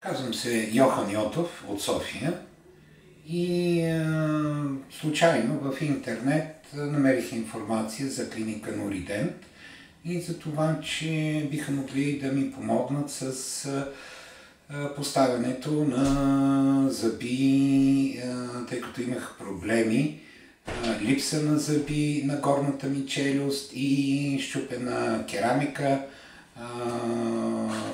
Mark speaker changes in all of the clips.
Speaker 1: Казвам се Йохан Йотов от София и случайно в интернет намерих информация за клиника Норидент и за това, че биха могли да ми помогнат с поставянето на зъби, тъй като имах проблеми, липса на зъби на горната ми челюст и счупена керамика,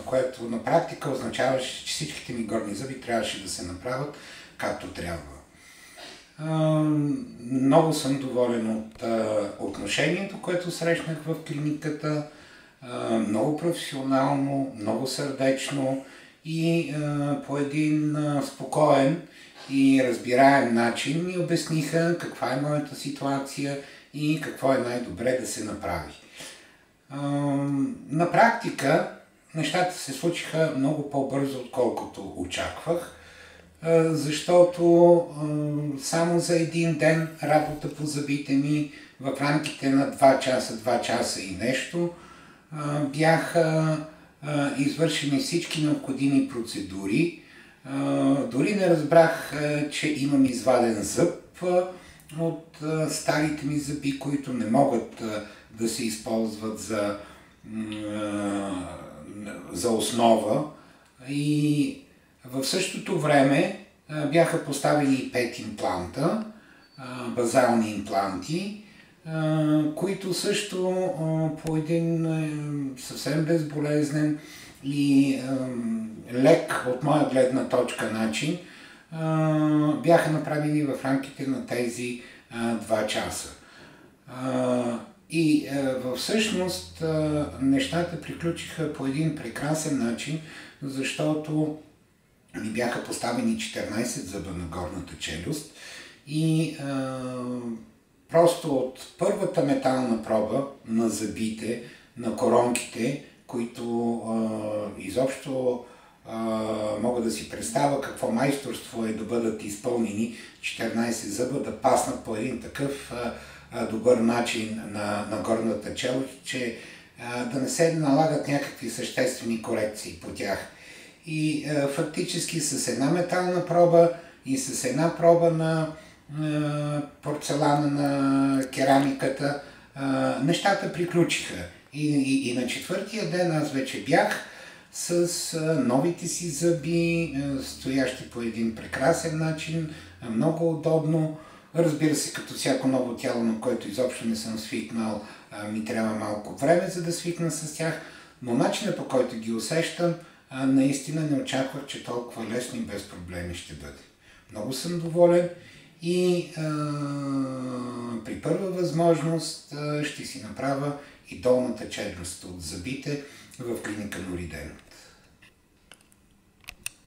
Speaker 1: което на практика означаваше, че всичките ми горни зъби трябваше да се направят както трябва. Много съм доволен от отношението, което срещнах в клиниката. Много професионално, много сърдечно и по един спокоен и разбираем начин ми обясниха каква е моята ситуация и какво е най-добре да се направи. На практика нещата се случиха много по-бързо, отколкото очаквах, защото само за един ден работа по зъбите ми в рамките на 2 часа и нещо бяха извършени всички необходими процедури. Дори не разбрах, че имам изваден зъб от старите ми зъби, които не могат да се използват за основа. И в същото време бяха поставени 5 импланта, базални импланти, които също по един съвсем безболезнен и лек от моя гледна точка начин бяха направени в рамките на тези 2 часа. И всъщност нещата приключиха по един прекрасен начин, защото ми бяха поставени 14 зъба на горната челюст и просто от първата метална проба на зъбите, на коронките, които изобщо мога да си представя какво майсторство е да бъдат изпълнени 14 зъба, да паснат по един такъв добър начин на горната челюст, че да не се налагат някакви съществени корекции по тях. И фактически с една метална проба и с една проба на порцелана на керамиката нещата приключиха. И на четвъртия ден аз вече бях с новите си зъби, стоящи по един прекрасен начин, много удобно. Разбира се, като всяко ново тяло, на което изобщо не съм свикнал, ми трябва малко време, за да свикна с тях, но начинът, по който ги усещам, наистина не очаквах, че толкова лесно и без проблеми ще бъде. Много съм доволен и при първа възможност ще си направя и долната челюст от зъбите в клиника Норидент.